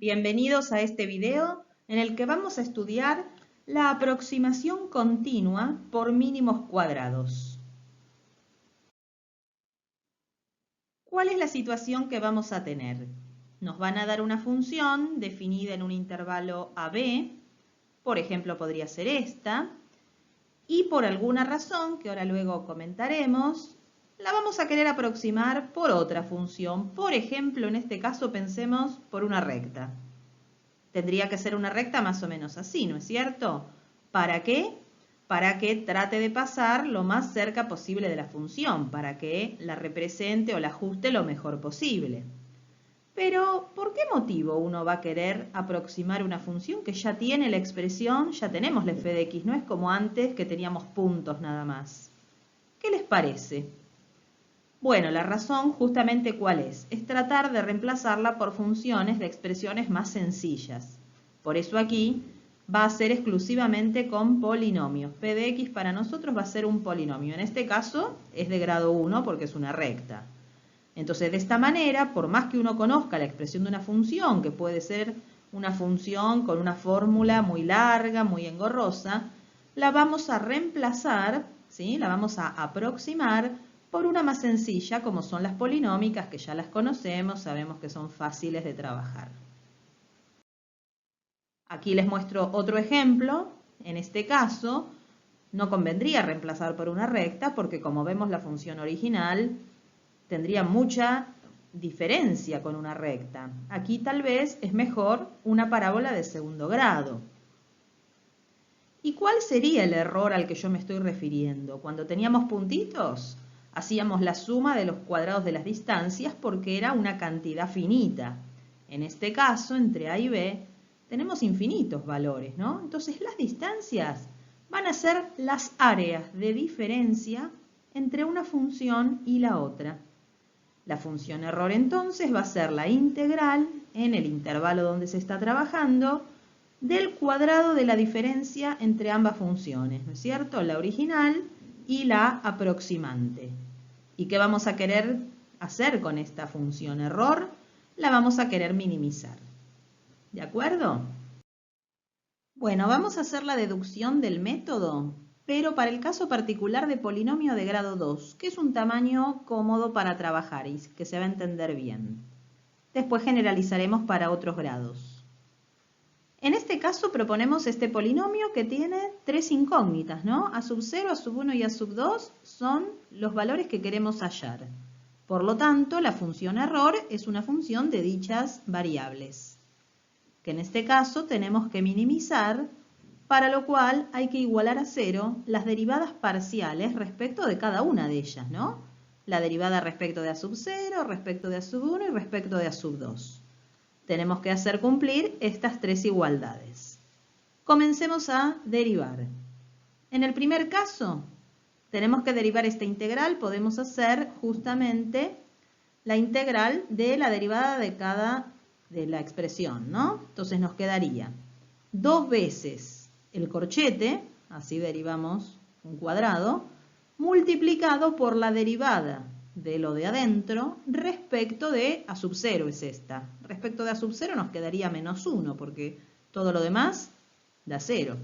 Bienvenidos a este video en el que vamos a estudiar la aproximación continua por mínimos cuadrados. ¿Cuál es la situación que vamos a tener? Nos van a dar una función definida en un intervalo AB, por ejemplo podría ser esta, y por alguna razón, que ahora luego comentaremos, la vamos a querer aproximar por otra función. Por ejemplo, en este caso pensemos por una recta. Tendría que ser una recta más o menos así, ¿no es cierto? ¿Para qué? Para que trate de pasar lo más cerca posible de la función, para que la represente o la ajuste lo mejor posible. Pero, ¿por qué motivo uno va a querer aproximar una función que ya tiene la expresión, ya tenemos la f de x, no es como antes que teníamos puntos nada más? ¿Qué les parece? Bueno, la razón justamente ¿cuál es? Es tratar de reemplazarla por funciones de expresiones más sencillas. Por eso aquí va a ser exclusivamente con polinomios. P de x para nosotros va a ser un polinomio. En este caso es de grado 1 porque es una recta. Entonces, de esta manera, por más que uno conozca la expresión de una función, que puede ser una función con una fórmula muy larga, muy engorrosa, la vamos a reemplazar, ¿sí? La vamos a aproximar por una más sencilla, como son las polinómicas, que ya las conocemos, sabemos que son fáciles de trabajar. Aquí les muestro otro ejemplo. En este caso, no convendría reemplazar por una recta, porque como vemos la función original tendría mucha diferencia con una recta. Aquí tal vez es mejor una parábola de segundo grado. ¿Y cuál sería el error al que yo me estoy refiriendo? Cuando teníamos puntitos, hacíamos la suma de los cuadrados de las distancias porque era una cantidad finita. En este caso, entre A y B, tenemos infinitos valores, ¿no? Entonces las distancias van a ser las áreas de diferencia entre una función y la otra. La función error entonces va a ser la integral en el intervalo donde se está trabajando del cuadrado de la diferencia entre ambas funciones, ¿no es cierto? La original y la aproximante. ¿Y qué vamos a querer hacer con esta función error? La vamos a querer minimizar. ¿De acuerdo? Bueno, vamos a hacer la deducción del método, pero para el caso particular de polinomio de grado 2, que es un tamaño cómodo para trabajar y que se va a entender bien. Después generalizaremos para otros grados. En este caso proponemos este polinomio que tiene tres incógnitas, ¿no? A sub 0, a sub 1 y a sub 2 son los valores que queremos hallar. Por lo tanto, la función error es una función de dichas variables, que en este caso tenemos que minimizar, para lo cual hay que igualar a 0 las derivadas parciales respecto de cada una de ellas, ¿no? La derivada respecto de a sub 0, respecto de a sub 1 y respecto de a sub 2. Tenemos que hacer cumplir estas tres igualdades. Comencemos a derivar. En el primer caso, tenemos que derivar esta integral, podemos hacer justamente la integral de la derivada de la expresión, ¿no? Entonces nos quedaría 2 veces el corchete, así derivamos un cuadrado, multiplicado por la derivada de lo de adentro respecto de a sub 0 es esta. Respecto de a sub 0 nos quedaría menos 1 porque todo lo demás da 0.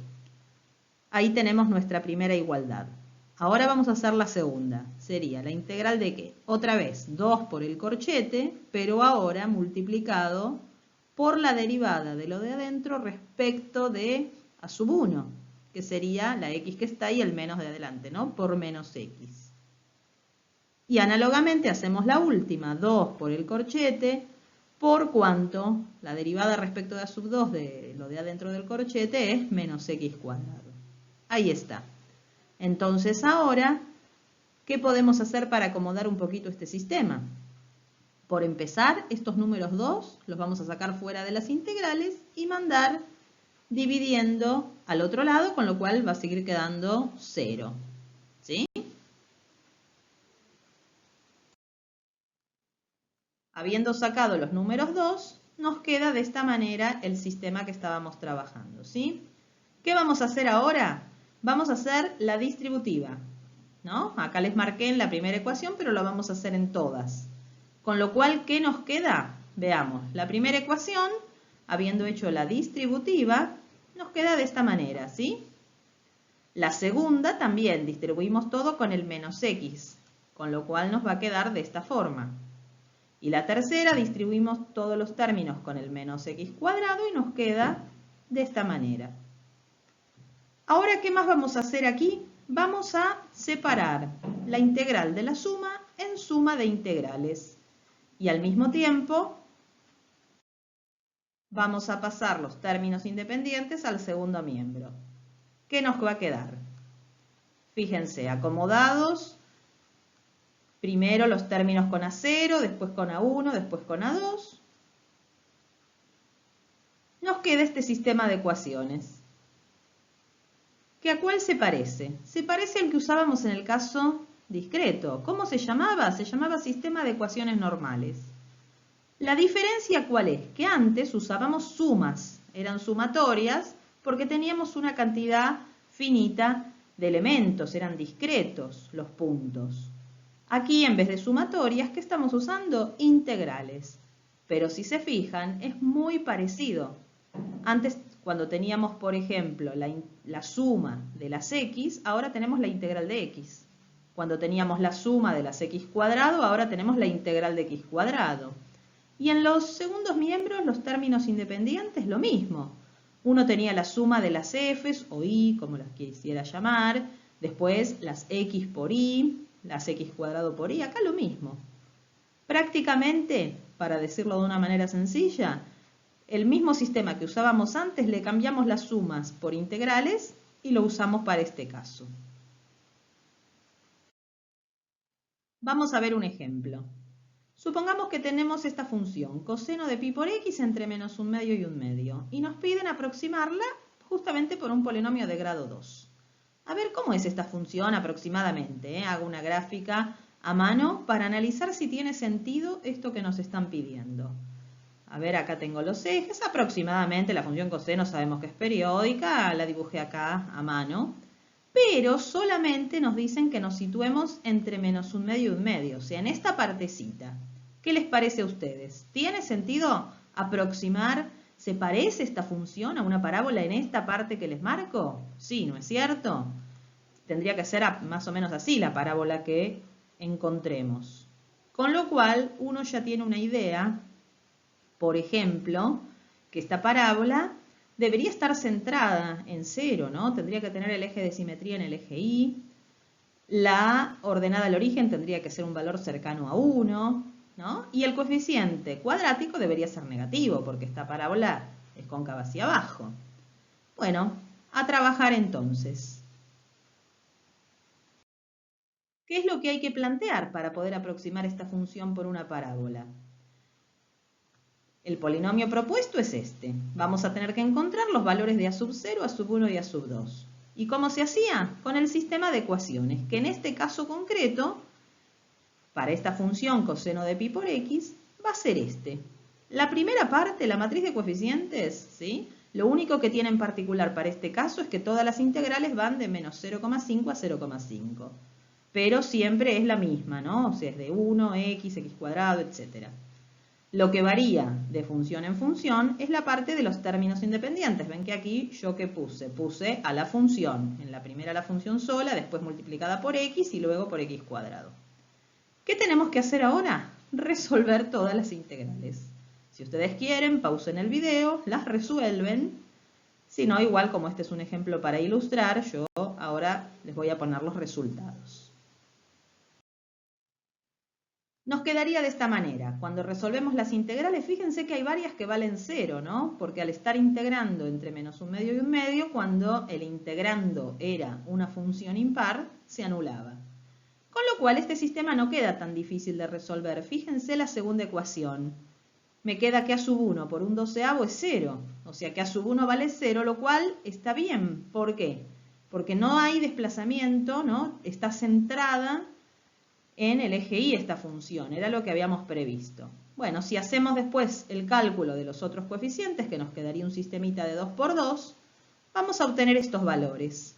Ahí tenemos nuestra primera igualdad. Ahora vamos a hacer la segunda. Sería la integral de ¿qué? Otra vez 2 por el corchete, pero ahora multiplicado por la derivada de lo de adentro respecto de a sub 1, que sería la x que está ahí, el menos de adelante, ¿no? Por menos x. Y análogamente hacemos la última, 2 por el corchete, por cuanto la derivada respecto de a sub 2 de lo de adentro del corchete es menos x cuadrado. Ahí está. Entonces ahora, ¿qué podemos hacer para acomodar un poquito este sistema? Por empezar, estos números 2 los vamos a sacar fuera de las integrales y mandar dividiendo al otro lado, con lo cual va a seguir quedando 0. ¿Sí? Habiendo sacado los números 2, nos queda de esta manera el sistema que estábamos trabajando, ¿sí? ¿Qué vamos a hacer ahora? Vamos a hacer la distributiva, ¿no? Acá les marqué en la primera ecuación, pero lo vamos a hacer en todas. Con lo cual, ¿qué nos queda? Veamos, la primera ecuación habiendo hecho la distributiva, nos queda de esta manera, ¿sí? La segunda también distribuimos todo con el menos x, con lo cual nos va a quedar de esta forma. Y la tercera distribuimos todos los términos con el menos x cuadrado y nos queda de esta manera. Ahora, ¿qué más vamos a hacer aquí? Vamos a separar la integral de la suma en suma de integrales. Y al mismo tiempo vamos a pasar los términos independientes al segundo miembro. ¿Qué nos va a quedar? Fíjense, acomodados. Primero los términos con A0, después con A1, después con A2. Nos queda este sistema de ecuaciones. ¿Que a cuál se parece? Se parece al que usábamos en el caso discreto. ¿Cómo se llamaba? Se llamaba sistema de ecuaciones normales. La diferencia, ¿cuál es? Que antes usábamos sumas. Eran sumatorias porque teníamos una cantidad finita de elementos. Eran discretos los puntos. Aquí, en vez de sumatorias, ¿qué estamos usando? Integrales. Pero si se fijan, es muy parecido. Antes, cuando teníamos, por ejemplo, la suma de las x, ahora tenemos la integral de x. Cuando teníamos la suma de las x cuadrado, ahora tenemos la integral de x cuadrado. Y en los segundos miembros, los términos independientes, lo mismo. Uno tenía la suma de las f's o y, como las quisiera llamar, después las x por y, las x cuadrado por y, acá lo mismo. Prácticamente, para decirlo de una manera sencilla, el mismo sistema que usábamos antes le cambiamos las sumas por integrales y lo usamos para este caso. Vamos a ver un ejemplo. Supongamos que tenemos esta función, coseno de pi por x entre menos un medio y un medio, y nos piden aproximarla justamente por un polinomio de grado 2. A ver cómo es esta función aproximadamente. Hago una gráfica a mano para analizar si tiene sentido esto que nos están pidiendo. A ver, acá tengo los ejes. Aproximadamente la función coseno sabemos que es periódica, la dibujé acá a mano. Pero solamente nos dicen que nos situemos entre menos un medio y un medio, o sea, en esta partecita. ¿Qué les parece a ustedes? ¿Tiene sentido aproximar? ¿Se parece esta función a una parábola en esta parte que les marco? Sí, ¿no es cierto? Tendría que ser más o menos así la parábola que encontremos. Con lo cual, uno ya tiene una idea, por ejemplo, que esta parábola debería estar centrada en 0, ¿no? Tendría que tener el eje de simetría en el eje Y. La ordenada al origen tendría que ser un valor cercano a 1, ¿no? Y el coeficiente cuadrático debería ser negativo, porque esta parábola es cóncava hacia abajo. Bueno, a trabajar entonces. ¿Qué es lo que hay que plantear para poder aproximar esta función por una parábola? El polinomio propuesto es este. Vamos a tener que encontrar los valores de a sub 0, a sub 1 y a sub 2. ¿Y cómo se hacía? Con el sistema de ecuaciones, que en este caso concreto, para esta función coseno de pi por x, va a ser este. La primera parte, la matriz de coeficientes, ¿sí? Lo único que tiene en particular para este caso es que todas las integrales van de menos 0,5 a 0,5. Pero siempre es la misma, ¿no? O sea, es de 1, x cuadrado, etc. Lo que varía de función en función es la parte de los términos independientes. Ven que aquí yo ¿qué puse? Puse a la función. En la primera la función sola, después multiplicada por x y luego por x cuadrado. ¿Qué tenemos que hacer ahora? Resolver todas las integrales. Si ustedes quieren, pausen el video, las resuelven. Si no, igual como este es un ejemplo para ilustrar, yo ahora les voy a poner los resultados. Nos quedaría de esta manera. Cuando resolvemos las integrales, fíjense que hay varias que valen 0, ¿no? Porque al estar integrando entre menos un medio y un medio, cuando el integrando era una función impar, se anulaba. Con lo cual este sistema no queda tan difícil de resolver. Fíjense la segunda ecuación. Me queda que a sub 1 por un doceavo es 0. O sea que a sub 1 vale 0, lo cual está bien. ¿Por qué? Porque no hay desplazamiento, ¿no? Está centrada en el eje Y esta función, era lo que habíamos previsto. Bueno, si hacemos después el cálculo de los otros coeficientes, que nos quedaría un sistemita de 2 por 2, vamos a obtener estos valores.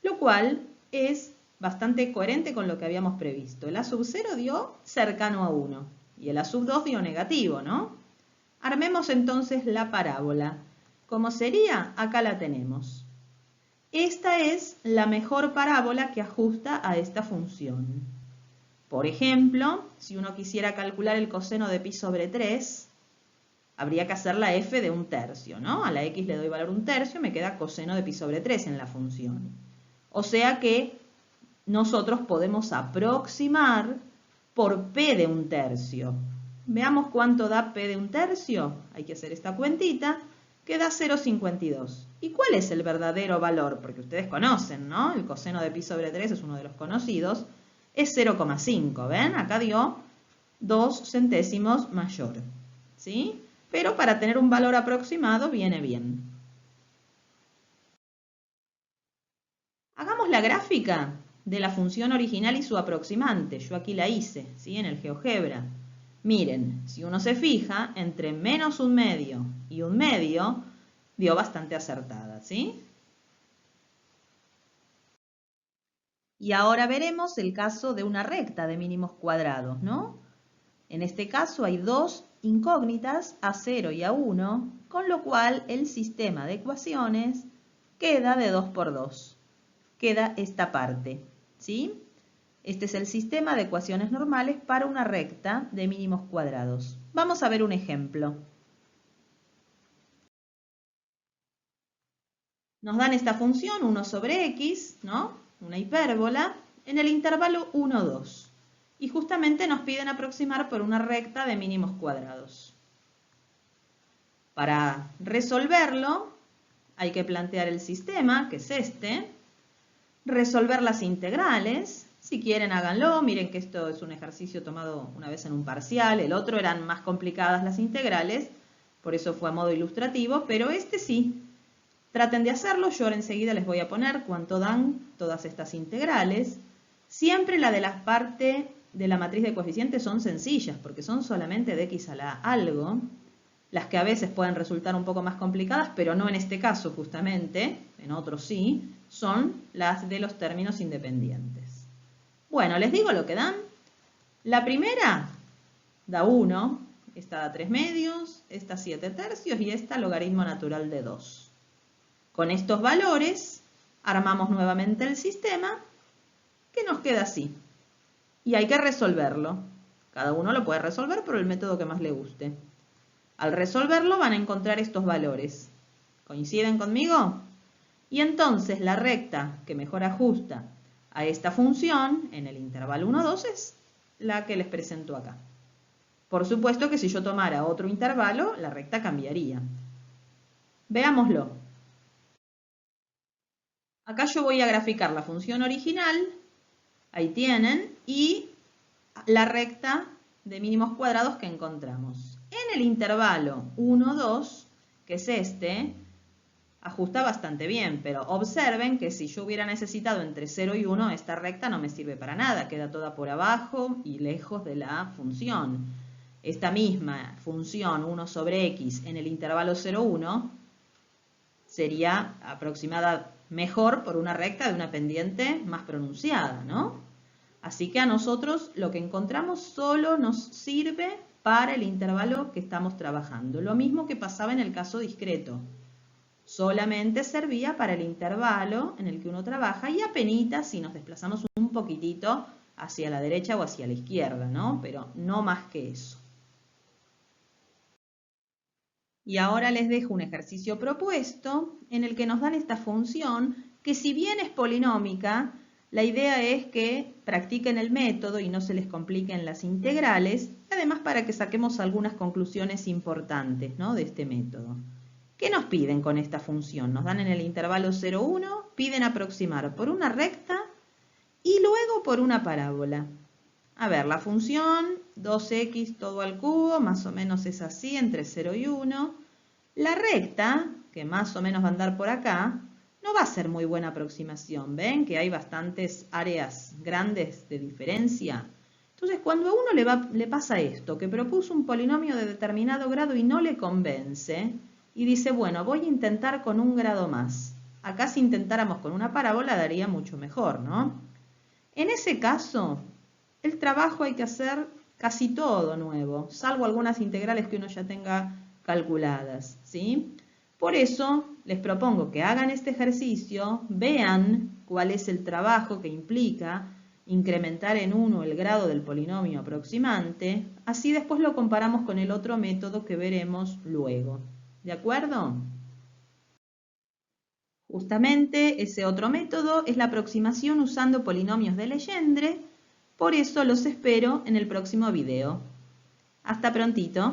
Lo cual es bastante coherente con lo que habíamos previsto. El a sub 0 dio cercano a 1 y el a sub 2 dio negativo, ¿no? Armemos entonces la parábola. ¿Cómo sería? Acá la tenemos. Esta es la mejor parábola que ajusta a esta función. Por ejemplo, si uno quisiera calcular el coseno de pi sobre 3, habría que hacer la f de 1/3, ¿no? A la x le doy valor 1/3, me queda coseno de pi sobre 3 en la función. O sea que nosotros podemos aproximar por p de 1/3. Veamos cuánto da p de 1/3. Hay que hacer esta cuentita, que da 0,52. ¿Y cuál es el verdadero valor? Porque ustedes conocen, ¿no? El coseno de pi sobre 3 es uno de los conocidos. Es 0,5, ¿ven? Acá dio 2 centésimos mayor, ¿sí? Pero para tener un valor aproximado viene bien. Hagamos la gráfica de la función original y su aproximante. Yo aquí la hice, ¿sí? En el GeoGebra. Miren, si uno se fija, entre menos 1/2 y 1/2, dio bastante acertada, ¿sí? Y ahora veremos el caso de una recta de mínimos cuadrados, ¿no? En este caso hay dos incógnitas, A0 y A1, con lo cual el sistema de ecuaciones queda de 2 por 2. Queda esta parte, ¿sí? Este es el sistema de ecuaciones normales para una recta de mínimos cuadrados. Vamos a ver un ejemplo. Nos dan esta función 1 sobre x, ¿no? Una hipérbola, en el intervalo 1, 2. Y justamente nos piden aproximar por una recta de mínimos cuadrados. Para resolverlo, hay que plantear el sistema, que es este, resolver las integrales. Si quieren, háganlo. Miren que esto es un ejercicio tomado una vez en un parcial. El otro eran más complicadas las integrales, por eso fue a modo ilustrativo, pero este sí. Traten de hacerlo. Yo ahora enseguida les voy a poner cuánto dan todas estas integrales. Siempre la de la parte de la matriz de coeficientes son sencillas, porque son solamente de x a la algo. Las que a veces pueden resultar un poco más complicadas, pero no en este caso justamente, en otros sí, son las de los términos independientes. Bueno, les digo lo que dan. La primera da 1, esta da 3 medios, esta 7 tercios y esta logaritmo natural de 2. Con estos valores armamos nuevamente el sistema, que nos queda así. Y hay que resolverlo. Cada uno lo puede resolver por el método que más le guste. Al resolverlo van a encontrar estos valores. ¿Coinciden conmigo? Y entonces la recta que mejor ajusta a esta función en el intervalo 1, 2 es la que les presento acá. Por supuesto que si yo tomara otro intervalo, la recta cambiaría. Veámoslo. Acá yo voy a graficar la función original, ahí tienen, y la recta de mínimos cuadrados que encontramos. En el intervalo 1, 2, que es este, ajusta bastante bien, pero observen que si yo hubiera necesitado entre 0 y 1, esta recta no me sirve para nada, queda toda por abajo y lejos de la función. Esta misma función 1 sobre x en el intervalo 0, 1 sería aproximada mejor por una recta de una pendiente más pronunciada, ¿no? Así que a nosotros lo que encontramos solo nos sirve para el intervalo que estamos trabajando. Lo mismo que pasaba en el caso discreto. Solamente servía para el intervalo en el que uno trabaja y apenitas si nos desplazamos un poquitito hacia la derecha o hacia la izquierda, ¿no? Pero no más que eso. Y ahora les dejo un ejercicio propuesto en el que nos dan esta función que, si bien es polinómica, la idea es que practiquen el método y no se les compliquen las integrales, además para que saquemos algunas conclusiones importantes, ¿no?, de este método. ¿Qué nos piden con esta función? Nos dan en el intervalo 0, 1, piden aproximar por una recta y luego por una parábola. A ver, la función 2x todo al cubo, más o menos es así, entre 0 y 1. La recta, que más o menos va a andar por acá, no va a ser muy buena aproximación. ¿Ven que hay bastantes áreas grandes de diferencia? Entonces, cuando a uno le pasa esto, que propuso un polinomio de determinado grado y no le convence, y dice, bueno, voy a intentar con un grado más. Acá si intentáramos con una parábola daría mucho mejor, ¿no? En ese caso, el trabajo hay que hacer casi todo nuevo, salvo algunas integrales que uno ya tenga calculadas, ¿sí? Por eso les propongo que hagan este ejercicio, vean cuál es el trabajo que implica incrementar en 1 el grado del polinomio aproximante, así después lo comparamos con el otro método que veremos luego. ¿De acuerdo? Justamente ese otro método es la aproximación usando polinomios de Legendre, por eso los espero en el próximo video. Hasta prontito.